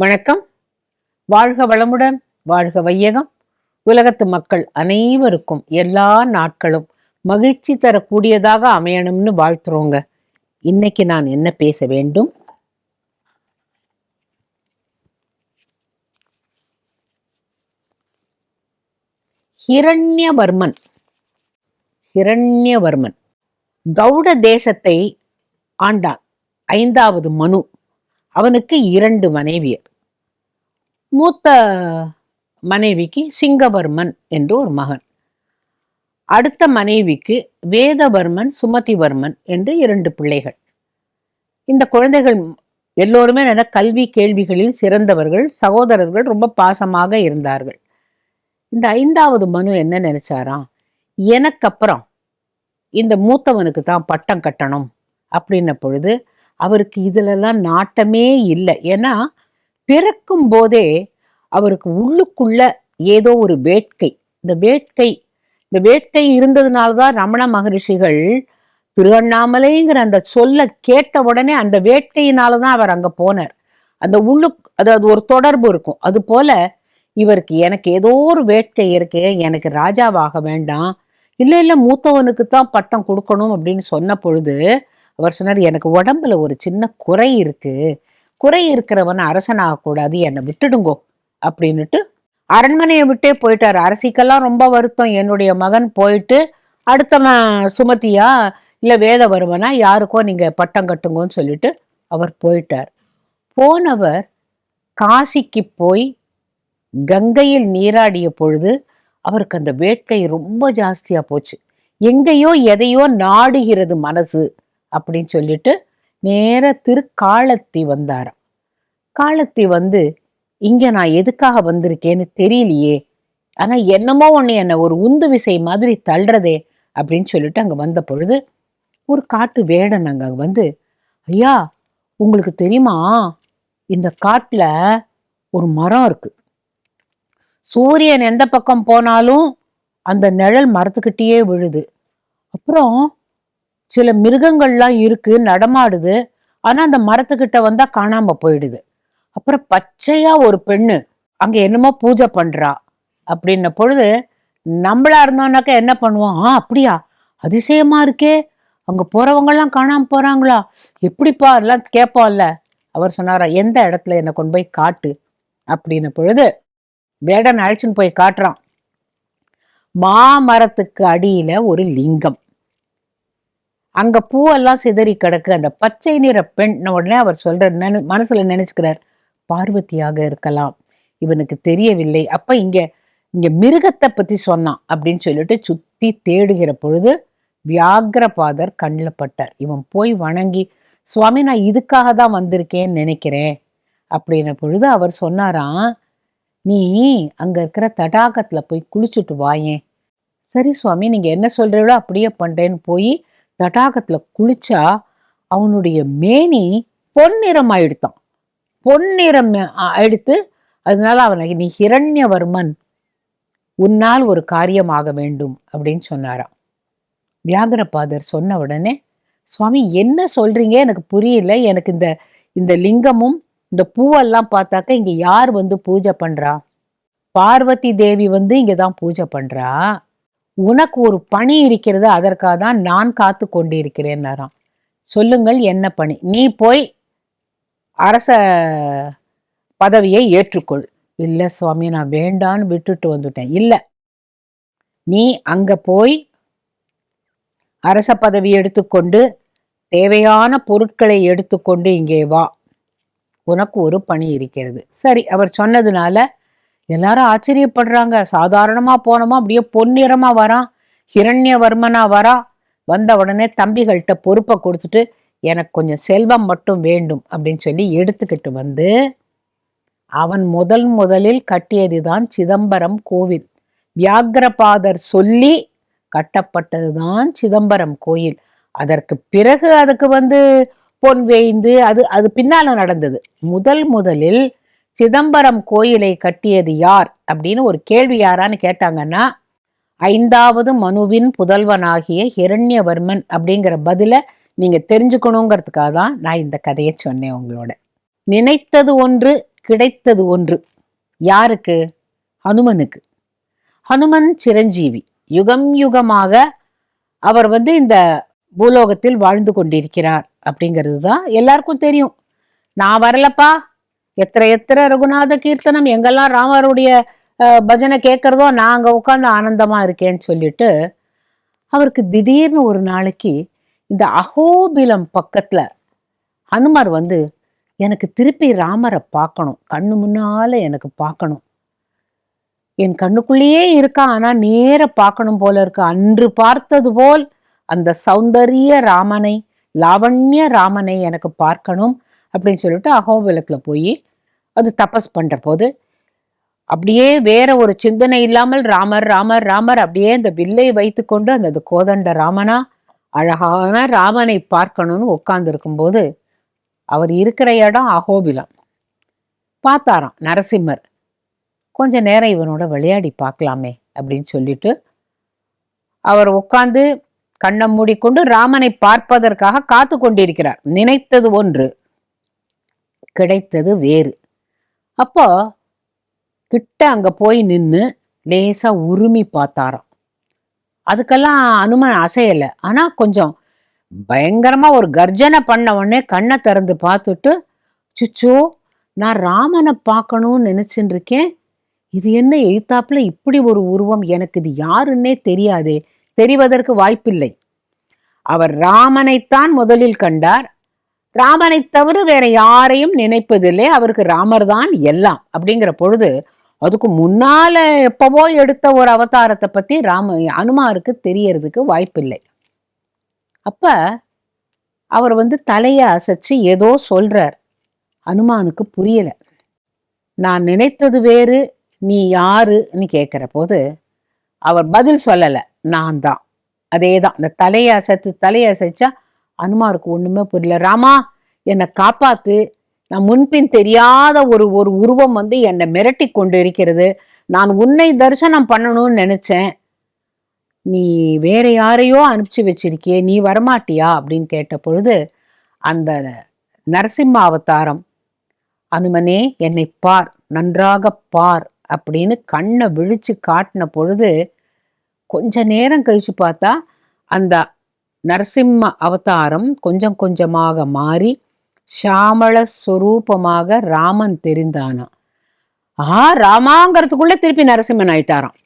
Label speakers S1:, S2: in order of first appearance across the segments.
S1: வணக்கம். வாழ்க வளமுடன், வாழ்க வையகம். உலகத்து மக்கள் அனைவருக்கும் எல்லா நாட்களும் மகிழ்ச்சி தரக்கூடியதாக அமையணும்னு வாழ்த்துறோங்க. இன்னைக்கு நான் என்ன பேச வேண்டும்? ஹிரண்யவர்மன். ஹிரண்யவர்மன் கௌட தேசத்தை ஆண்டான். 5வது மனு. அவனுக்கு 2 மனைவியர். மூத்த மனைவிக்கு சிங்கவர்மன் என்று ஒரு மகன். அடுத்த மனைவிக்கு வேதவர்மன், சுமதிவர்மன் என்று 2 பிள்ளைகள். இந்த குழந்தைகள் எல்லோருமே நல்ல கல்வி கேள்விகளில் சிறந்தவர்கள். சகோதரர்கள் ரொம்ப பாசமாக இருந்தார்கள். இந்த 5வது மனு என்ன நினைச்சாராம், எனக்கு அப்புறம் இந்த மூத்தவனுக்கு தான் பட்டம் கட்டணும் அப்படின்ன பொழுது அவருக்கு இதுலெல்லாம் நாட்டமே இல்லை. ஏன்னா பிறக்கும் போதே அவருக்கு உள்ளுக்குள்ள ஏதோ ஒரு வேட்கை. இந்த வேட்கை இருந்ததுனால்தான் ரமண மகரிஷிகள் திருவண்ணாமலைங்கிற அந்த சொல்ல கேட்ட உடனே அந்த வேட்கையினாலதான் அவர் அங்க போனார். அந்த அதாவது ஒரு தொடர்பு இருக்கும். அது போல இவருக்கு எனக்கு ஏதோ ஒரு வேட்கை இருக்கு, எனக்கு ராஜாவாக வேண்டாம், இல்ல மூத்தவனுக்கு தான் பட்டம் கொடுக்கணும் அப்படின்னு சொன்ன பொழுது அவர் சொன்னார், எனக்கு உடம்புல ஒரு சின்ன குறை இருக்கு, குறை இருக்கிறவன் அரசனாக கூடாது, என்னை விட்டுடுங்கோ அப்படின்னுட்டு அரண்மனையை விட்டே போயிட்டார். அரசிக்கெல்லாம் ரொம்ப வருத்தம், என்னுடைய மகன் போயிட்டு அடுத்தவன் சுமதியா இல்ல வேதவர்மனா யாருக்கோ நீங்க பட்டம் கட்டுங்கன்னு சொல்லிட்டு அவர் போயிட்டார். போனவர் காசிக்கு போய் கங்கையில் நீராடிய பொழுது அவருக்கு அந்த வேட்கை ரொம்ப ஜாஸ்தியா போச்சு. எங்கேயோ எதையோ நாடுகிறது மனசு அப்படின்னு சொல்லிட்டு நேர திருக்காலத்தி வந்தாராம். காலத்தி வந்து, இங்க நான் எதுக்காக வந்திருக்கேன்னு தெரியலையே, ஆனா என்னமோ ஒண்ணு என்ன ஒரு உந்து விசை மாதிரி தள்ளுறதே அப்படின்னு சொல்லிட்டு அங்க வந்த பொழுது ஒரு காட்டு வேடன் அங்க வந்து, ஐயா உங்களுக்கு தெரியுமா, இந்த காட்டுல ஒரு மரம் இருக்கு, சூரியன் எந்த பக்கம் போனாலும் அந்த நிழல் மரத்துக்கிட்டேயே விழுது, அப்புறம் சில மிருகங்கள்லாம் இருக்கு நடமாடுது, ஆனா அந்த மரத்துக்கிட்ட வந்தா காணாம போயிடுது, அப்புறம் பச்சையா ஒரு பெண்ணு அங்க என்னமோ பூஜை பண்றா அப்படின்ன பொழுது நம்மளா இருந்தோம்னாக்க என்ன பண்ணுவோம், அப்படியா அதிசயமா இருக்கே, அங்க போறவங்க எல்லாம் காணாம போறாங்களா, எப்படிப்பா எல்லாம் கேட்போம்ல. அவர் சொன்னாரா, எந்த இடத்துல என்னை கொண்டு போய் காட்டு அப்படின்ன பொழுது வேடன் அழைச்சுன்னு போய் காட்டுறான். மாமரத்துக்கு அடியில ஒரு லிங்கம், அங்க பூவெல்லாம் சிதறி கிடக்கு. அந்த பச்சை நிற பெண் உடனே அவர் சொல்ற மனசுல நினைச்சுக்கிறார், பார்வதியாக இருக்கலாம், இவனுக்கு தெரியவில்லை. அப்ப இங்க மிருகத்தை பத்தி சொன்னான் அப்படின்னு சொல்லிட்டு சுத்தி தேடுகிற பொழுது வியாகிரபாதர் கண்ணில் பட்டார். இவன் போய் வணங்கி, சுவாமி நான் இதுக்காக தான் வந்திருக்கேன்னு நினைக்கிறேன் அப்படின்ன பொழுது அவர் சொன்னாராம், நீ அங்க இருக்கிற தடாகத்துல போய் குளிச்சுட்டு வாயேன். சரி சுவாமி நீங்க என்ன சொல்றீங்களோ அப்படியே பண்றேன்னு போய் தடாகத்துல குளிச்சா அவனுடைய மேனி பொன்னிறம் ஆயிடுத்தான். பொன்னிறம் எடுத்து, அதனால அவனுக்கு நீ ஹிரண்யவர்மன், உன்னால் ஒரு காரியம் ஆக வேண்டும் அப்படின்னு சொன்னாராம். வியாகரபாதர் சொன்ன உடனே, சுவாமி என்ன சொல்றீங்க எனக்கு புரியல, எனக்கு இந்த லிங்கமும் இந்த பூவெல்லாம் பார்த்தாக்க இங்க யார் வந்து பூஜை பண்றா, பார்வதி தேவி வந்து இங்கதான் பூஜை பண்றா, உனக்கு ஒரு பணி இருக்கிறது, அதற்காக தான் நான் காத்து கொண்டிருக்கிறேன்னாராம். சொல்லுங்கள் என்ன பணி? நீ போய் அரச பதவியை ஏற்றுக்கொள். இல்ல சுவாமி நான் வேண்டான்னு விட்டுட்டு வந்துட்டேன். இல்ல, நீ அங்க போய் அரச பதவி எடுத்துக்கொண்டு தேவையான பொருட்களை எடுத்துக்கொண்டு இங்கே வா, உனக்கு ஒரு பணி இருக்கிறது. சரி, அவர் சொன்னதுனால எல்லாரும் ஆச்சரியப்படுறாங்க. சாதாரணமா போனோமா அப்படியே பொன்னிறமா வரான், ஹிரண்யவர்மனா வரா. வந்த உடனே தம்பிகள்கிட்ட பொறுப்பை கொடுத்துட்டு, எனக்கு கொஞ்சம் செல்வம் மட்டும் வேண்டும் அப்படின்னு சொல்லி எடுத்துக்கிட்டு வந்து, அவன் முதலில் கட்டியதுதான் சிதம்பரம் கோவில். வியாகிரபாதர் சொல்லி கட்டப்பட்டதுதான் சிதம்பரம் கோயில். அதற்கு பிறகு அதுக்கு பொன் வேய்ந்து அது பின்னால நடந்தது. முதலில் சிதம்பரம் கோயிலை கட்டியது யார் அப்படின்னு ஒரு கேள்வி யாரான்னு கேட்டாங்கன்னா, 5வது மனுவின் புதல்வனாகிய ஹிரண்யவர்மன் அப்படிங்கிற பதில நீங்க தெரிஞ்சுக்கணுங்கிறதுக்காக தான் நான் இந்த கதையை சொன்னேன். உங்களோட நினைத்தது ஒன்று கிடைத்தது ஒன்று. யாருக்கு? ஹனுமனுக்கு. ஹனுமன் சிரஞ்சீவி, யுகம் யுகமாக அவர் இந்த பூலோகத்தில் வாழ்ந்து கொண்டிருக்கிறார் அப்படிங்கிறது தான் எல்லாருக்கும் தெரியும். நான் வரலப்பா, எத்திர ரகுநாத கீர்த்தனம், எங்கெல்லாம் ராமருடைய பஜனை கேட்கறதோ நான் அங்க உட்காந்து ஆனந்தமா இருக்கேன்னு சொல்லிட்டு அவருக்கு திடீர்னு ஒரு நாளைக்கு இந்த அஹோபிலம் பக்கத்துல ஹனுமர் எனக்கு திருப்பி ராமரை பார்க்கணும், கண்ணு முன்னால எனக்கு பார்க்கணும், என் கண்ணுக்குள்ளேயே இருக்கா, ஆனா நேர பார்க்கணும் போல இருக்கு, அன்று பார்த்தது போல் அந்த சௌந்தரிய ராமனை, லாவண்ய ராமனை எனக்கு பார்க்கணும் அப்படின்னு சொல்லிட்டு அஹோபிலத்துல போய் அது தபஸ் பண்ற போது அப்படியே வேற ஒரு சிந்தனை இல்லாமல் ராமர் ராமர் ராமர் அப்படியே அந்த வில்லை வைத்து கொண்டு அந்த கோதண்ட ராமனா அழகான ராமனை பார்க்கணும்னு உட்கார்ந்து இருக்கும்போது அவர் இருக்கிற இடம் அஹோபிலம். பார்த்தாராம் நரசிம்மர். கொஞ்ச நேரம் இவனோட விளையாடி பார்க்கலாமே அப்படின்னு சொல்லிட்டு அவர் உட்கார்ந்து கண்ணை மூடிக்கொண்டு ராமனை பார்ப்பதற்காக காத்து கொண்டிருக்கிறார். நினைத்தது ஒன்று, கிடைத்தது வேறு. அப்போ கிட்ட அங்க போய் நின்று லேசா உருமி பார்த்தாராம். அதுக்கெல்லாம் அனுமன் அசையல. ஆனா கொஞ்சம் பயங்கரமா ஒரு கர்ஜனை பண்ண உடனே கண்ணை திறந்து பார்த்துட்டு, சுச்சோ நான் ராமனை பார்க்கணும்னு நினைச்சுட்டு இருக்கேன், இது என்ன எய்த்தாப்புல இப்படி ஒரு உருவம், எனக்கு இது யாருன்னே தெரியாதே, தெரிவதற்கு வாய்ப்பில்லை. அவர் ராமனைத்தான் முதலில் கண்டார், ராமனை தவிர வேற யாரையும் நினைப்பதில்லை, அவருக்கு ராமர் தான் எல்லாம். அப்படிங்கிற பொழுது அதுக்கு முன்னால எப்பவோ எடுத்த ஒரு அவதாரத்தை பத்தி அனுமாருக்கு தெரியறதுக்கு வாய்ப்பில்லை. அப்ப அவர் தலைய அசைச்சு ஏதோ சொல்றார். அனுமானுக்கு புரியல. நான் நினைத்தது வேறு, நீ யாருன்னு கேட்கிற போது அவர் பதில் சொல்லல. நான் தான். அதேதான். இந்த தலையை அசைச்சா அனுமாருக்கு ஒண்ணுமே புரியல. ராமா என்னை காப்பாத்து, நான் முன்பின் தெரியாத ஒரு ஒரு உருவம் என்னை மிரட்டி கொண்டு இருக்கிறது, நான் உன்னை தரிசனம் பண்ணணும்னு நினைச்சேன், நீ வேற யாரையோ அனுப்பிச்சு வச்சிருக்கியே, நீ வரமாட்டியா அப்படின்னு கேட்ட பொழுது அந்த நரசிம்ம அவதாரம், அனுமனே என்னை பார், நன்றாக பார் அப்படின்னு கண்ணை விழிச்சு காட்டின பொழுது கொஞ்ச நேரம் கழிச்சு பார்த்தா அந்த நரசிம்ம அவதாரம் கொஞ்சம் கொஞ்சமாக மாறி ஷாமள ஸ்வரூபமாக ராமன் தெரிந்தானா. ராமாங்கிறதுக்குள்ள திருப்பி நரசிம்மன் ஆயிட்டாராம்.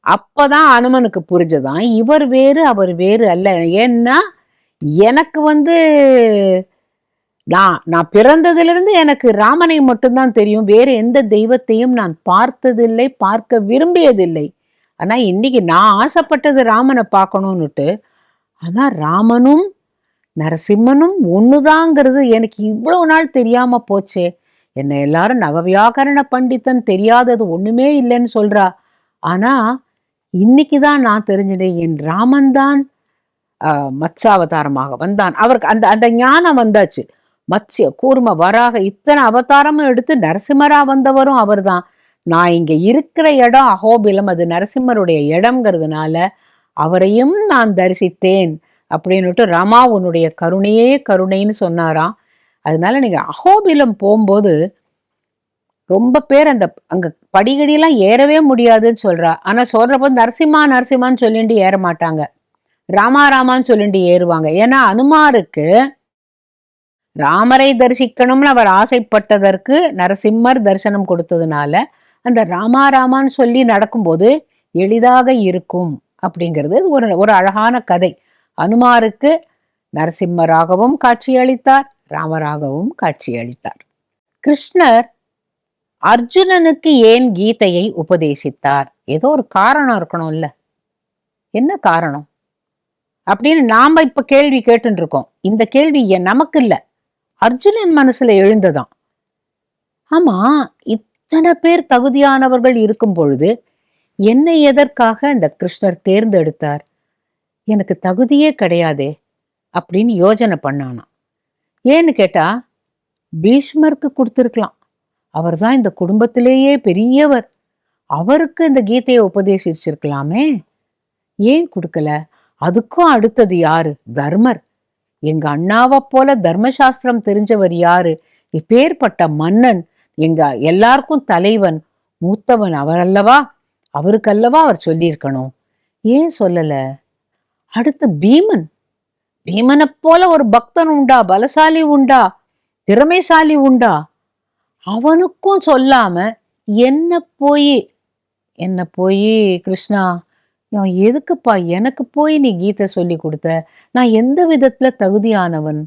S1: அப்பதான் அனுமனுக்கு புரிஞ்சதான் இவர் வேறு அவர் வேறு அல்ல. ஏன்னா எனக்கு நான் பிறந்ததிலிருந்து எனக்கு ராமனை மட்டும்தான் தெரியும், வேற எந்த தெய்வத்தையும் நான் பார்த்ததில்லை, பார்க்க விரும்பியதில்லை. ஆனா இன்னைக்கு நான் ஆசைப்பட்டது ராமனை பார்க்கணும்னுட்டு. ஆனா ராமனும் நரசிம்மனும் ஒண்ணுதாங்கிறது எனக்கு இவ்வளவு நாள் தெரியாம போச்சே. என்ன எல்லாரும் நவவியாகரண பண்டிதன், தெரியாதது ஒண்ணுமே இல்லைன்னு சொல்றா. ஆனா இன்னைக்குதான் நான் தெரிஞ்சினேன், என் ராமன் தான் மத்ஸ்யாவதாரமாக வந்தான். அவருக்கு அந்த அந்த ஞானம் வந்தாச்சு. மத்ஸ்ய கூர்ம வராக இத்தனை அவதாரமும் எடுத்து நரசிம்மரா வந்தவரும் அவர் தான். நான் இங்க இருக்கிற இடம் அஹோபிலம், அது நரசிம்மருடைய இடம்ங்கிறதுனால அவரையும் நான் தரிசித்தேன் அப்படின்னுட்டு ராமா உன்னுடைய கருணையே கருணைன்னு சொன்னாராம். அதனால நீங்க அஹோபிலம் போகும்போது ரொம்ப பேர் அங்க படிகடியெல்லாம் ஏறவே முடியாதுன்னு சொல்றா. ஆனா சொல்றப்போ நரசிம்மா நரசிம்மான்னு சொல்லிட்டு ஏற மாட்டாங்க, ராமா ராமான்னு சொல்லிட்டு ஏறுவாங்க. ஏன்னா அனுமாருக்கு ராமரை தரிசிக்கணும்னு அவர் ஆசைப்பட்டதற்கு நரசிம்மர் தரிசனம் கொடுத்ததுனால அந்த ராமா ராமான்னு சொல்லி நடக்கும்போது எளிதாக இருக்கும் அப்படிங்கிறது ஒரு ஒரு அழகான கதை. அனுமாருக்கு நரசிம்மராகவும் காட்சியளித்தார், ராமராகவும் காட்சியளித்தார். கிருஷ்ணர் அர்ஜுனனுக்கு ஏன் கீதையை உபதேசித்தார்? ஏதோ ஒரு காரணம் இருக்கணும்ல. என்ன காரணம் அப்படின்னு நாம இப்ப கேள்வி கேட்டு இருக்கோம். இந்த கேள்வி நமக்கு இல்ல, அர்ஜுனன் மனசுல எழுந்ததாம். ஆமா, இத்தனை பேர் தகுதியானவர்கள் இருக்கும் பொழுது என்னை எதற்காக இந்த கிருஷ்ணர் தேர்ந்தெடுத்தார்? எனக்கு தகுதியே கிடையாதே அப்படின்னு யோசனை பண்ணானா. ஏன்னு கேட்டா பீஷ்மருக்கு கொடுத்திருக்கலாம், அவர் தான் இந்த குடும்பத்திலேயே பெரியவர், அவருக்கு இந்த கீதையை உபதேசிச்சிருக்கலாமே, ஏன் கொடுக்கல? அதுக்கும் அடுத்தது யாரு? தர்மர். எங்க அண்ணாவை போல தர்மசாஸ்திரம் தெரிஞ்சவர் யாரு? இப்பேற்பட்ட மன்னன் எங்க எல்லாருக்கும் தலைவன், மூத்தவன் அவர் அல்லவா, அவருக்கல்லவா அவர் சொல்லியிருக்கணும். ஏன் சொல்லல? அடுத்து பீமன், பீமனை போல ஒரு பக்தன் உண்டா, பலசாலி உண்டா, திறமைசாலி உண்டா? அவனுக்கும் சொல்லாம என்ன போய் கிருஷ்ணா, எதுக்குப்பா எனக்கு போய் நீ கீதை சொல்லி கொடுத்த? நான் எந்த விதத்துல தகுதியானவன்?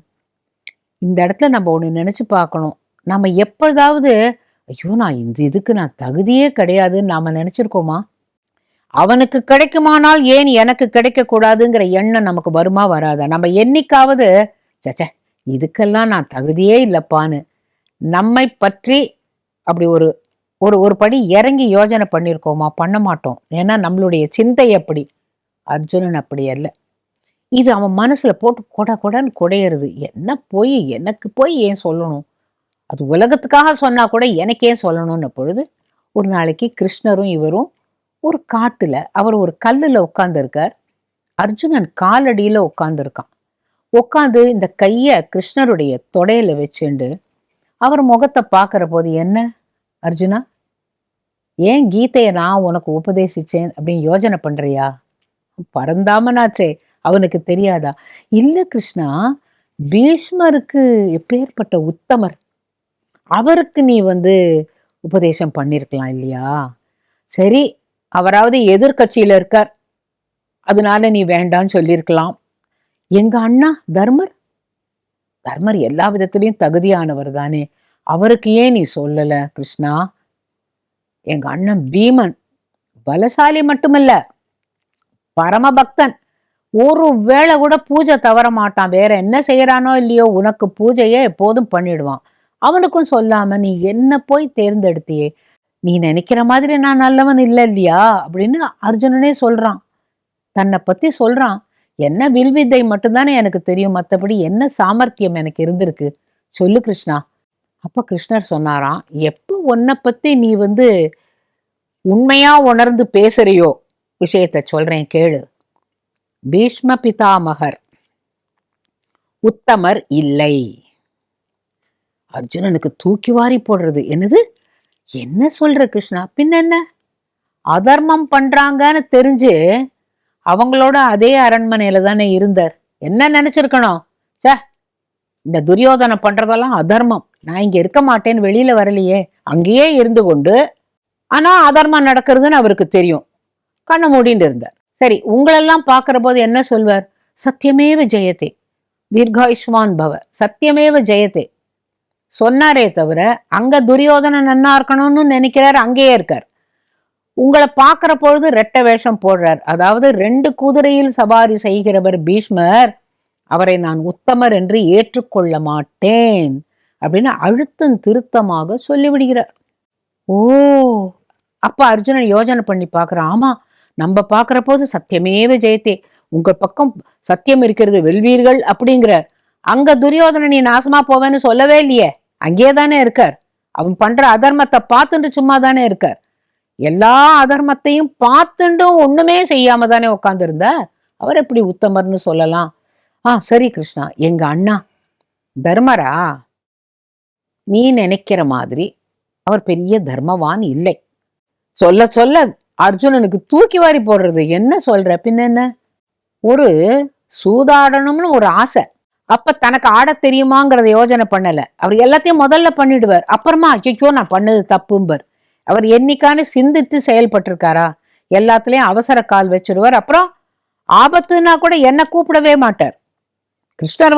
S1: இந்த இடத்துல நம்ம ஒண்ணு நினைச்சு பார்க்கணும். நம்ம எப்போதாவது ஐயோ நான் இந்த இதுக்கு நான் தகுதியே கிடையாதுன்னு நாம நினைச்சிருக்கோமா? அவனுக்கு கிடைக்குமானால் ஏன் எனக்கு கிடைக்க கூடாதுங்கிற எண்ணம் நமக்கு வருமா வராதா? நம்ம என்னைக்காவது சச்ச இதுக்கெல்லாம் நான் தகுதியே இல்லப்பான்னு நம்மை பற்றி அப்படி ஒரு ஒரு ஒரு படி இறங்கி யோஜனை பண்ணியிருக்கோமா? பண்ண மாட்டோம். ஏன்னா நம்மளுடைய சிந்தை அப்படி. அர்ஜுனன் அப்படி அல்ல. இது அவன் மனசுல போட்டு கொடன்னு குடையிறது. எனக்கு போய் ஏன் சொல்லணும்? அது உலகத்துக்காக சொன்னா கூட எனக்கு ஏன் சொல்லணும்னு பொழுது ஒரு நாளைக்கு கிருஷ்ணரும் இவரும் ஒரு காட்டுல, அவர் ஒரு கல்லுல உட்கார்ந்து இருக்கார். அர்ஜுனன் காலடியில உட்கார்ந்து இருக்கான். உட்காந்து இந்த கைய கிருஷ்ணருடைய தொடையில வச்சுண்டு அவர் முகத்தை பார்க்கிற போது, என்ன அர்ஜுனா, ஏன் கீதையை நான் உனக்கு உபதேசிச்சேன் அப்படின்னு யோஜனை பண்றியா? பரந்தாமனாச்சே, அவனுக்கு தெரியாதா? இல்ல கிருஷ்ணா, பீஷ்மருக்கு எப்பேற்பட்ட உத்தமர், அவருக்கு நீ உபதேசம் பண்ணிருக்கலாம் இல்லையா? சரி, அவராவது எதிர்கட்சியில இருக்கார், அதனால நீ வேண்டான்னு சொல்லியிருக்கலாம். எங்க அண்ணா தர்மர் எல்லா விதத்திலையும் தகுதியானவர் தானே, அவருக்கு ஏன் நீ சொல்லல கிருஷ்ணா? எங்க அண்ணன் பீமன் பலசாலி மட்டுமல்ல, பரமபக்தன். ஒரு வேளை கூட பூஜை தவற மாட்டான். வேற என்ன செய்யறானோ இல்லையோ உனக்கு பூஜையே எப்போதும் பண்ணிடுவான். அவனுக்கும் சொல்லாம நீ என்ன போய் தேர்ந்தெடுத்தியே? நீ நினைக்கிற மாதிரி நான் நல்லவன் இல்லை இல்லையா அப்படின்னு அர்ஜுனனே சொல்றான். தன்னை பத்தி சொல்றான். என்ன வில்வித்தை மட்டும்தானே எனக்கு தெரியும், மற்றபடி என்ன சாமர்த்தியம் எனக்கு இருந்திருக்கு சொல்லு கிருஷ்ணா. அப்ப கிருஷ்ணர் சொன்னாராம், எப்ப உன்னை பத்தி நீ உண்மையா உணர்ந்து பேசுறியோ விஷயத்த சொல்றேன் கேளு. பீஷ்ம பிதாமகர் உத்தமர் இல்லை. அர்ஜுனனுக்கு தூக்கி வாரி போடுறது. என்னது, என்ன சொல்ற கிருஷ்ணா? பின்ன என்ன, அதர்மம் பண்றாங்கன்னு தெரிஞ்சு அவங்களோட அதே அரண்மனையில தானே இருந்தார். என்ன நினைச்சிருக்கணும்? இந்த துரியோதனை பண்றதெல்லாம் அதர்மம், நான் இங்க இருக்க மாட்டேன்னு வெளியில வரலையே, அங்கேயே இருந்து கொண்டு, ஆனா அதர்மம் நடக்கிறதுன்னு அவருக்கு தெரியும், கண்ணை மூடிட்டு இருந்தார். சரி, உங்களெல்லாம் பாக்குற போது என்ன சொல்வார்? சத்தியமேவ ஜெயத்தே, தீர்காயுஷ்மான் பவ, சத்தியமேவ ஜெயத்தே சொன்னாரே தவிர அங்க துரியோதனன் நன்னா இருக்கணும்னு நினைக்கிறார், அங்கேயே இருக்கார். உங்களை பார்க்கிற பொழுது ரெட்ட வேஷம் போடுறார். அதாவது 2 குதிரையில் சவாரி செய்கிறவர் பீஷ்மர், அவரை நான் உத்தமர் என்று ஏற்றுக்கொள்ள மாட்டேன் அப்படின்னு அழுத்தம் திருத்தமாக சொல்லிவிடுகிறார். ஓ, அப்ப அர்ஜுனன் யோஜனை பண்ணி பார்க்கிறான். ஆமா, நம்ம பார்க்கிற போது சத்தியமேவ ஜெயத்தே, உங்க பக்கம் சத்தியம் இருக்கிறது, வெல்வீர்கள் அப்படிங்கிறார். அங்க துரியோதனன் நீ நாசமா போவேன்னு சொல்லவே இல்லையே, அங்கேயே தானே இருக்கார். அவன் பண்ற அதர்மத்தை பார்த்துட்டு சும்மா தானே இருக்கார். எல்லா அதர்மத்தையும் பார்த்துட்டும் ஒண்ணுமே செய்யாம தானே உட்கார்ந்து இருந்த, அவர் எப்படி உத்தமர்னு சொல்லலாம்? சரி கிருஷ்ணா, எங்க அண்ணா தர்மரா, நீ நினைக்கிற மாதிரி அவர் பெரிய தர்மவான் இல்லை. சொல்ல சொல்ல அர்ஜுனனுக்கு தூக்கி வாரி போடுறது. என்ன சொல்ற? பின்ன என்ன, ஒரு சூதாடணும்னு ஒரு ஆசை, அப்ப தனக்கு ஆட தெரியுமாங்கிறத யோஜனை பண்ணல. அவர் எல்லாத்தையும் முதல்ல பண்ணிடுவார், அப்புறமா ஐயோ நான் பண்ணது தப்பும்பர். அவர் என்னைக்கானு சிந்தித்து செயல்பட்டிருக்காரா? எல்லாத்துலயும் அவசர கால் வச்சிருவார். அப்புறம் ஆபத்துனா கூட என்ன கூப்பிடவே மாட்டார். கிருஷ்ணர்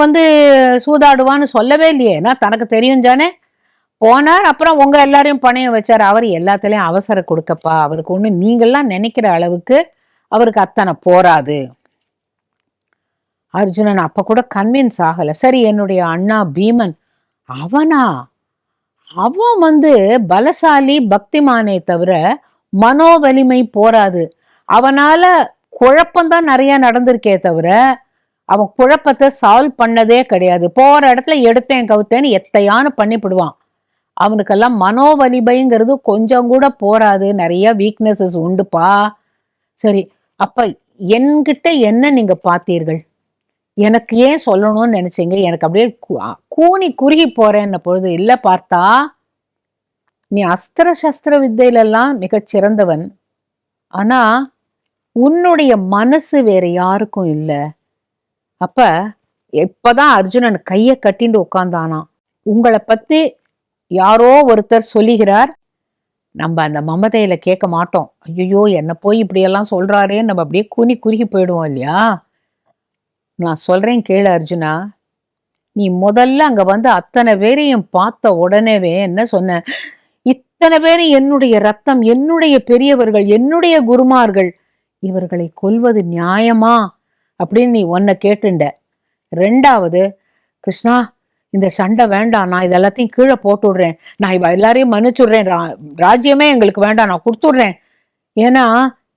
S1: சூதாடுவான்னு சொல்லவே இல்லையே, ஏன்னா தனக்கு தெரியும் தானே. போனார், அப்புறம் உங்க எல்லாரையும் பணையம் வச்சார். அவர் எல்லாத்துலயும் அவசர கொடுக்கப்பா, அவருக்கு ஒண்ணு நீங்கள்லாம் நினைக்கிற அளவுக்கு அவருக்கு அத்தனை போராது. அர்ஜுனன் அப்ப கூட கன்வின்ஸ் ஆகல. சரி, என்னுடைய அண்ணா பீமன் அவனா, அவன் பலசாலி பக்திமானே தவிர மனோவலிமை போராது. அவனால குழப்பம்தான் நிறைய நடந்திருக்கே தவிர அவன் குழப்பத்தை சால்வ் பண்ணதே கிடையாது. போற இடத்துல எடுத்தேன் கவுத்தேன்னு எத்தையானு பண்ணிவிடுவான். அவனுக்கெல்லாம் மனோவலிமைங்கிறது கொஞ்சம் கூட போராது, நிறைய வீக்னஸஸ் உண்டுப்பா. சரி, அப்ப என்கிட்ட என்ன நீங்க பார்த்தீர்கள்? எனக்கு ஏன் சொல்லணும்னு நினைச்சீங்க? எனக்கு அப்படியே கூனி குறுகி போறேன்ன பொழுது, இல்ல பார்த்தா நீ அஸ்திர சஸ்திர வித்தையிலெல்லாம் மிகச் சிறந்தவன். ஆனா உன்னுடைய மனசு வேற யாருக்கும் இல்ல. அப்ப இப்பதான் அர்ஜுனன் கைய கட்டிண்டு உட்கார்ந்தானாம். உங்களை பத்தி யாரோ ஒருத்தர் சொல்லுகிறார். நம்ம அந்த மமதையில கேட்க மாட்டோம். ஐயோ, என்ன போய் இப்படியெல்லாம் சொல்றாரே, நம்ம அப்படியே குறுகி போயிடுவோம் இல்லையா? நான் சொல்றேன் கேளு அர்ஜுனா. நீ முதல்ல அங்க வந்து அத்தனை பேரையும் பார்த்த உடனேவே என்ன சொன்ன? இத்தனை பேரும் என்னுடைய ரத்தம், என்னுடைய பெரியவர்கள், என்னுடைய குருமார்கள், இவர்களை கொல்வது நியாயமா அப்படின்னு நீ ஒன்ன கேட்டுண்ட. ரெண்டாவது, கிருஷ்ணா இந்த சண்டை வேண்டாம், நான் இது எல்லாத்தையும் கீழே போட்டு விடுறேன், நான் இவ எல்லாரையும் மன்னிச்சுடுறேன், ராஜ்யமே எங்களுக்கு வேண்டாம், நான் கொடுத்துடுறேன். ஏன்னா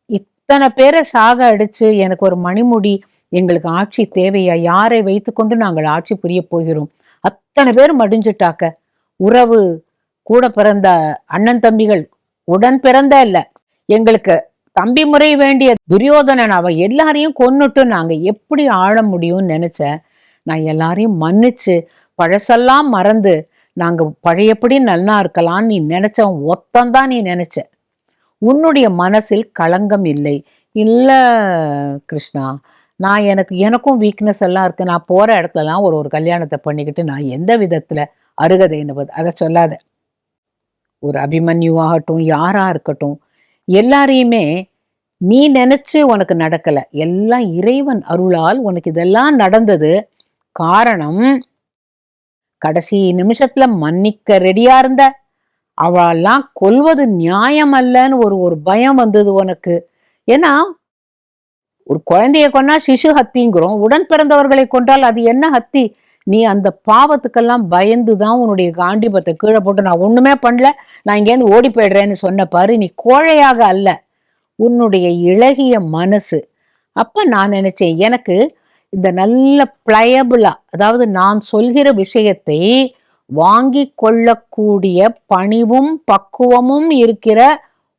S1: இத்தனை பேரை சாக அடிச்சு எனக்கு ஒரு மணிமுடி, எங்களுக்கு ஆட்சி தேவையா? யாரை வைத்துக்கொண்டு நாங்கள் ஆட்சி புரிய போகிறோம்? அத்தனை பேர் மடிஞ்சுட்டாக்க, உறவு கூட பிறந்த அண்ணன் தம்பிகள், உடன் பிறந்த இல்ல, எங்களுக்கு தம்பி முறை வேண்டிய துரியோதனன், அவ எல்லாரையும் கொன்னுட்டு நாங்க எப்படி ஆள முடியும்னு நினைச்ச. நான் எல்லாரையும் மன்னிச்சு பழசெல்லாம் மறந்து நாங்க பழையபடி நல்லா இருக்கலாம்னு நீ நினைச்சவன் ஒத்தந்தான் நீ நினைச்ச. உன்னுடைய மனசில் களங்கம் இல்லை. இல்ல கிருஷ்ணா, நான் எனக்கும் வீக்னஸ் எல்லாம் இருக்கு. நான் போற இடத்துலலாம் ஒரு கல்யாணத்தை பண்ணிக்கிட்டு நான் எந்த விதத்துல அருகதை என்பது அதை சொல்லாத. ஒரு அபிமன்யுவாகட்டும், யாரா இருக்கட்டும், எல்லாரையுமே நீ நினைச்சு உனக்கு நடக்கல, எல்லாம் இறைவன் அருளால் உனக்கு இதெல்லாம் நடந்தது. காரணம், கடைசி நிமிஷத்துல மன்னிக்க ரெடியா இருந்த அவெல்லாம் கொல்வது நியாயம் அல்லன்னு ஒரு பயம் வந்தது உனக்கு. ஏன்னா ஒரு குழந்தைய கொன்னா சிசு ஹத்திங்கிறோம், உடன் பிறந்தவர்களை கொண்டால் அது என்ன ஹத்தி? நீ அந்த பாவத்துக்கெல்லாம் பயந்துதான் உன்னுடைய காண்டிபத்தை கீழே போட்டு நான் ஒண்ணுமே பண்ணல, நான் இங்கேருந்து ஓடி போயிடுறேன்னு சொன்ன பாரு. நீ கோழையாக அல்ல, உன்னுடைய இளகிய மனசு. அப்ப நான் நினைச்சேன், எனக்கு இந்த நல்ல பிளையபிளா, அதாவது நான் சொல்கிற விஷயத்தை வாங்கி கொள்ளக்கூடிய பணிவும் பக்குவமும் இருக்கிற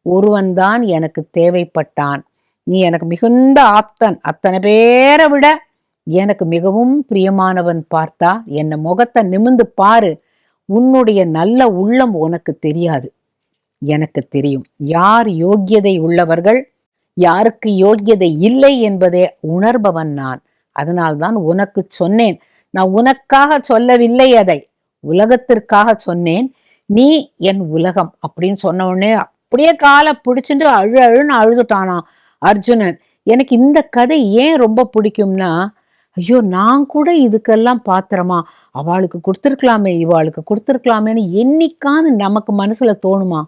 S1: ஒருவன் தான் எனக்கு தேவைப்பட்டான். நீ எனக்கு மிகுந்த ஆப்தன், அத்தனை பேரை விட எனக்கு மிகவும் பிரியமானவன். பார்த்தா என்ன முகத்தை நிமிந்து பாரு, உன்னுடைய நல்ல உள்ளம் உனக்கு தெரியாது, எனக்கு தெரியும். யார் யோக்கியதை உள்ளவர்கள், யாருக்கு யோக்கியதை இல்லை என்பதை உணர்பவன் நான். அதனால்தான் உனக்கு சொன்னேன். நான் உனக்காக சொல்லவில்லை, அதை உலகத்திற்காக சொன்னேன். நீ என் உலகம் அப்படின்னு சொன்ன உடனே அப்படியே காலை பிடிச்சிட்டு அழுன்னு அழுதுட்டானா அர்ஜுனன். எனக்கு இந்த கதை ஏன் ரொம்ப பிடிக்கும்னா, ஐயோ நான் கூட இதுக்கெல்லாம் பாத்திரமா, அவளுக்கு கொடுத்துருக்கலாமே, இவாளுக்கு கொடுத்துருக்கலாமேன்னு என்னைக்கான்னு நமக்கு மனசுல தோணுமா?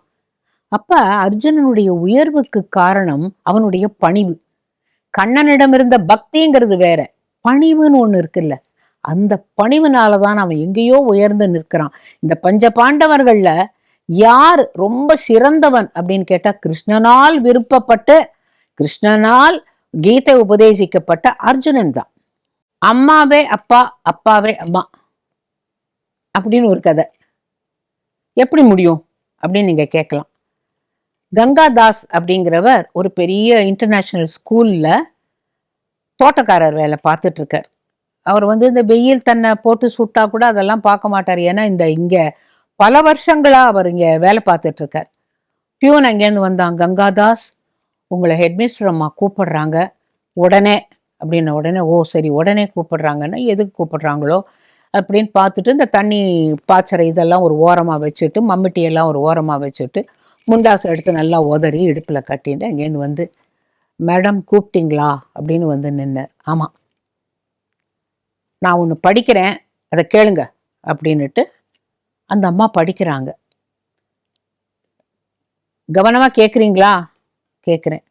S1: அப்ப அர்ஜுனனுடைய உயர்வுக்கு காரணம் அவனுடைய பணிவு. கண்ணனிடம் இருந்த பக்திங்கிறது வேற, பணிவுன்னு ஒண்ணு இருக்குல்ல, அந்த பணிவுனாலதான் அவன் எங்கேயோ உயர்ந்து நிற்கிறான். இந்த பஞ்ச பாண்டவர்கள்ல யார் ரொம்ப சிறந்தவன் அப்படின்னு கேட்டா, கிருஷ்ணனால் விருப்பப்பட்டு கிருஷ்ணனால் கீதை உபதேசிக்கப்பட்ட அர்ஜுனன் தான். அம்மாவே அப்பா, அப்பாவே அம்மா அப்படின்னு ஒரு கதை எப்படி முடியும் அப்படின்னு நீங்க கேட்கலாம். கங்காதாஸ் அப்படிங்கிறவர் ஒரு பெரிய இன்டர்நேஷனல் ஸ்கூல்ல தோட்டக்காரர் வேலை பார்த்துட்டு இருக்கார். அவர் இந்த வெயில் தன்னை போட்டு சுட்டா கூட அதெல்லாம் பார்க்க மாட்டார். ஏன்னா இங்க பல வருஷங்களா அவர் இங்க வேலை பார்த்துட்டு இருக்கார். பியூன் அங்கேருந்து வந்தான், கங்காதாஸ் உங்களை ஹெட்மிஸ்டர் அம்மா கூப்பிடுறாங்க உடனே அப்படின்ன உடனே, ஓ சரி உடனே கூப்பிடுறாங்கன்னா எதுக்கு கூப்பிடுறாங்களோ அப்படின்னு பார்த்துட்டு இந்த தண்ணி பாய்ச்சற இதெல்லாம் ஒரு ஓரமாக வச்சுட்டு, மம்மிட்டியெல்லாம் ஒரு ஓரமாக வச்சுட்டு, முண்டாசை எடுத்து நல்லா உதறி இடுப்பில் கட்டிட்டு அங்கேருந்து மேடம் கூப்பிட்டீங்களா அப்படின்னு நின்று, ஆமாம் நான் ஒன்று படிக்கிறேன் அதை கேளுங்க அப்படின்னுட்டு அந்த அம்மா படிக்கிறாங்க. கவனமா கேட்குறீங்களா? கேட்குறேன்.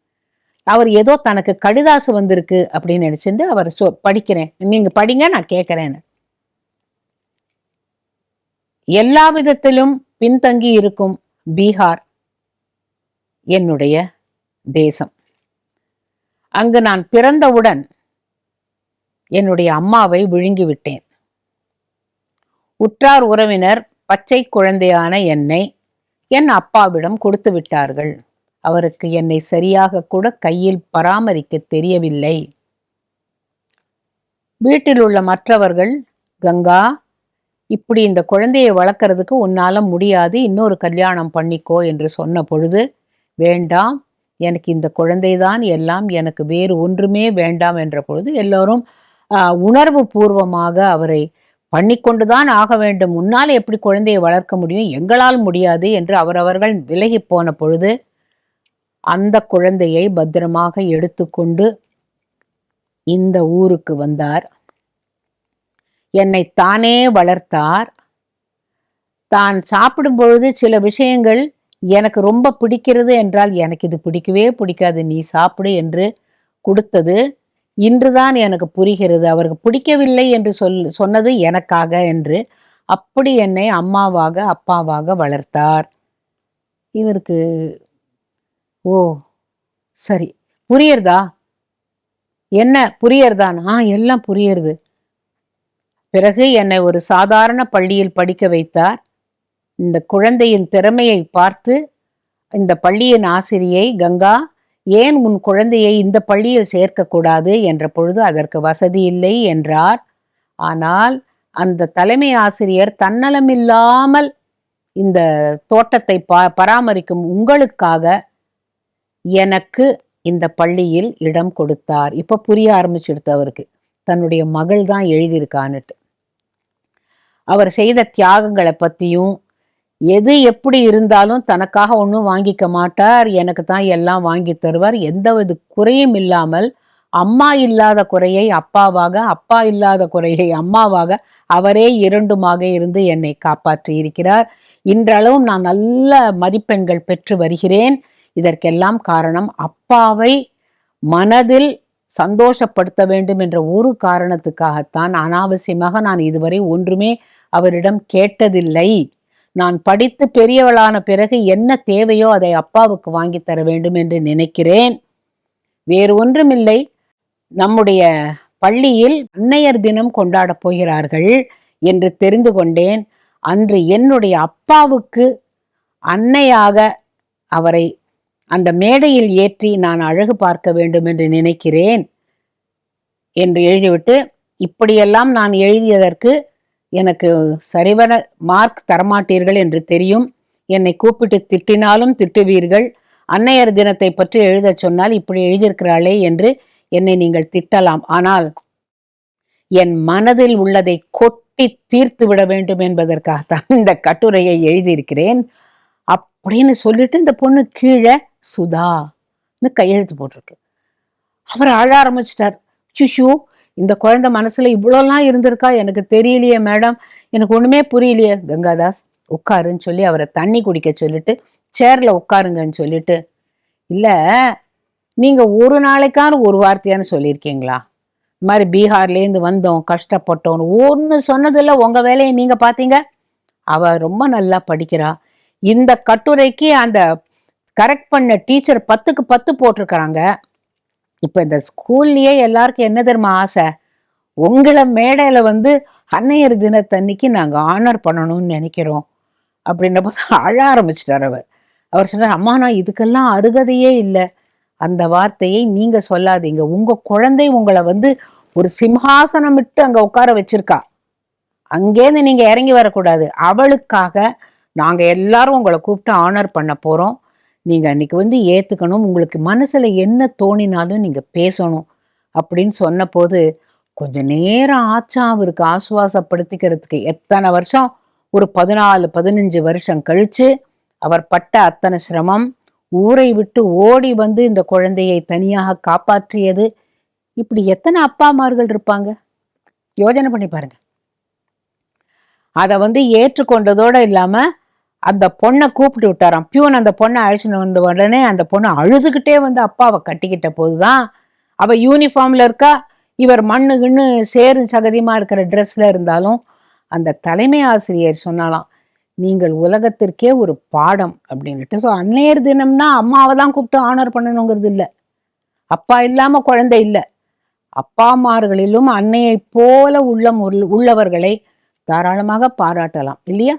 S1: அவர் ஏதோ தனக்கு கடிதாசு வந்திருக்கு அப்படின்னு நினைச்சிட்டு அவர் படிக்கிறேன், நீங்க படிங்க நான் கேட்கிறேன்னு. எல்லா விதத்திலும் பின்தங்கி இருக்கும் பீகார் என்னுடைய தேசம். அங்கு நான் பிறந்தவுடன் என்னுடைய அம்மாவை விழுங்கி விட்டேன். உற்றார் உறவினர் பச்சை குழந்தையான என்னை என் அப்பாவிடம் கொடுத்து விட்டார்கள். அவருக்கு என்னை சரியாக கூட கையில் பராமரிக்க தெரியவில்லை. வீட்டில் உள்ள மற்றவர்கள், கங்கா இப்படி இந்த குழந்தையை வளர்க்கறதுக்கு உன்னால முடியாது, இன்னொரு கல்யாணம் பண்ணிக்கோ என்று சொன்ன பொழுது, வேண்டாம், எனக்கு இந்த குழந்தைதான் எல்லாம், எனக்கு வேறு ஒன்றுமே வேண்டாம் என்ற பொழுது எல்லோரும் உணர்வு பூர்வமாக அவரை பண்ணிக்கொண்டுதான் ஆக வேண்டும், உன்னால் எப்படி குழந்தையை வளர்க்க முடியும், எங்களால் முடியாது என்று அவரவர்கள் விலகி போன பொழுது அந்த குழந்தையை பத்திரமாக எடுத்துக்கொண்டு இந்த ஊருக்கு வந்தார். என்னை தானே வளர்த்தார். தான் சாப்பிடும் பொழுது சில விஷயங்கள் எனக்கு ரொம்ப பிடிக்கிறது என்றால், எனக்கு இது பிடிக்கவே பிடிக்காது, நீ சாப்பிடு என்று கொடுத்தது இன்றுதான் எனக்கு புரிகிறது. அவருக்கு பிடிக்கவில்லை என்று சொன்னது எனக்காக என்று. அப்படி என்னை அம்மாவாக அப்பாவாக வளர்த்தார். இவருக்கு ஓ சரி, புரியறதா? என்ன புரியறதான்? எல்லாம் புரியுறது. பிறகு என்னை ஒரு சாதாரண பள்ளியில் படிக்க வைத்தார். இந்த குழந்தையின் திறமையை பார்த்து இந்த பள்ளியின் ஆசிரியை, கங்கா, ஏன் உன் குழந்தையை இந்த பள்ளியில் சேர்க்கக்கூடாது என்ற பொழுது அதற்கு வசதி இல்லை என்றார். ஆனால் அந்த தலைமை ஆசிரியர் தன்னலமில்லாமல் இந்த தோட்டத்தை பராமரிக்கும் உங்களுக்காக எனக்கு இந்த பள்ளியில் இடம் கொடுத்தார். இப்ப புரிய ஆரம்பிச்சுடுத்து அவருக்கு, தன்னுடைய மகள் தான் எழுதியிருக்கான்னுட்டு. அவர் செய்த தியாகங்களை பத்தியும், எது எப்படி இருந்தாலும் தனக்காக ஒன்றும் வாங்கிக்க மாட்டார், எனக்கு தான் எல்லாம் வாங்கி தருவார், எந்தவித குறையும் இல்லாமல் அம்மா இல்லாத குறையை அப்பாவாக, அப்பா இல்லாத குறையை அம்மாவாக, அவரே இரண்டுமாக இருந்து என்னை காப்பாற்றி இருக்கிறார். இன்றளவும் நான் நல்ல மதிப்பெண்கள் பெற்று வருகிறேன். இதற்கெல்லாம் காரணம் அப்பாவை மனதில் சந்தோஷப்படுத்த வேண்டும் என்ற ஒரு காரணத்துக்காகத்தான். அனாவசியமாக நான் இதுவரை ஒன்றுமே அவரிடம் கேட்டதில்லை. நான் படித்து பெரியவளான பிறகு என்ன தேவையோ அதை அப்பாவுக்கு வாங்கி தர வேண்டும் என்று நினைக்கிறேன். வேறு ஒன்றுமில்லை, நம்முடைய பள்ளியில் அன்னையர் தினம் கொண்டாட போகிறார்கள் என்று தெரிந்து கொண்டேன். அன்று என்னுடைய அப்பாவுக்கு அன்னையாக அவரை அந்த மேடையில் ஏற்றி நான் அழகு பார்க்க வேண்டும் என்று நினைக்கிறேன் என்று எழுதிவிட்டு, இப்படியெல்லாம் நான் எழுதியதற்கு எனக்கு சரிவர மார்க் தரமாட்டீர்கள் என்று தெரியும், என்னை கூப்பிட்டு திட்டினாலும் திட்டுவீர்கள், அன்னையர் தினத்தை பற்றி எழுத சொன்னால் இப்படி எழுதியிருக்கிறாளே என்று என்னை நீங்கள் திட்டலாம், ஆனால் என் மனதில் உள்ளதை கொட்டி தீர்த்து விட வேண்டும் என்பதற்காகத்தான் இந்த கட்டுரையை எழுதியிருக்கிறேன் அப்படின்னு சொல்லிட்டு இந்த பொண்ணு கீழே சுதான்னு கையெழுத்து போட்டிருக்கு. அவர் அழ ஆரம்பிச்சிட்டார். சுஷு, இந்த குழந்தை மனசுல இவ்வளோலாம் இருந்திருக்கா, எனக்கு தெரியலையே மேடம், எனக்கு ஒண்ணுமே புரியலையே. கங்காதாஸ், உட்காருன்னு சொல்லி அவரை தண்ணி குடிக்க சொல்லிட்டு சேர்ல உட்காருங்கன்னு சொல்லிட்டு, இல்ல நீங்க ஒரு நாளைக்கான ஒரு வார்த்தையானு சொல்லியிருக்கீங்களா, இந்த மாதிரி பீகார்லேருந்து வந்தோம், கஷ்டப்பட்டோம், ஒன்னு சொன்னதில்லை, உங்க வேலையை நீங்க பாத்தீங்க. அவ ரொம்ப நல்லா படிக்கிறா. இந்த கட்டுரைக்கு அந்த கரெக்ட் பண்ண டீச்சர் 10க்கு 10 போட்டிருக்கிறாங்க. இப்ப இந்த ஸ்கூல்லயே எல்லாருக்கும் என்ன தெரியுமா ஆசை, உங்களை மேடையில அன்னையர் தினத்தன்னைக்கு நாங்க ஆனர் பண்ணணும்னு நினைக்கிறோம் அப்படின்றப்ப அழ ஆரம்பிச்சிட்டார் அவர். அவர் சொன்னார், அம்மா நான் இதுக்கெல்லாம் அருகதையே இல்லை, அந்த வார்த்தையை நீங்க சொல்லாதீங்க, உங்க குழந்தை உங்களை ஒரு சிம்ஹாசனம் விட்டு அங்க உட்கார வச்சிருக்கா, அங்கேருந்து நீங்க இறங்கி வரக்கூடாது, அவளுக்காக நாங்க எல்லாரும் உங்களை கூப்பிட்டு ஆனர் பண்ண போறோம், நீங்க அன்னைக்கு ஏத்துக்கணும், உங்களுக்கு மனசுல என்ன தோணினாலும் நீங்க பேசணும் அப்படின்னு சொன்ன போது கொஞ்சம் நேரம் ஆச்சா அவருக்கு ஆசுவாசப்படுத்திக்கிறதுக்கு. எத்தனை வருஷம், ஒரு 14-15 வருஷம் கழிச்சு அவர் பட்ட அத்தனை சிரமம், ஊரை விட்டு ஓடி இந்த குழந்தையை தனியாக காப்பாற்றியது, இப்படி எத்தனை அப்பா அம்மார்கள் இருப்பாங்க, யோசனை பண்ணி பாருங்க. அதை ஏற்றுக்கொண்டதோட இல்லாம அந்த பொண்ணை கூப்பிட்டு விட்டாராம். பியூன் அந்த பொண்ணை அழைச்சின்னு வந்த உடனே அந்த பொண்ணை அழுதுகிட்டே அப்பாவை கட்டிக்கிட்ட போதுதான், அவ யூனிஃபார்ம்ல இருக்கா, இவர் மண்ணு கிண்ணு சேரும் சகதியமா இருக்கிற ட்ரெஸ்ல இருந்தாலும் அந்த தலைமை ஆசிரியர் சொன்னாலாம், நீங்கள் உலகத்திற்கே ஒரு பாடம் அப்படின்னுட்டு. ஸோ அன்னையர் தினம்னா அம்மாவை தான் கூப்பிட்டு ஆனர் பண்ணணுங்கிறது இல்லை, அப்பா இல்லாம குழந்தை இல்லை, அப்பாமார்களிலும் அன்னையை போல உள்ளவர்களை தாராளமாக பாராட்டலாம் இல்லையா?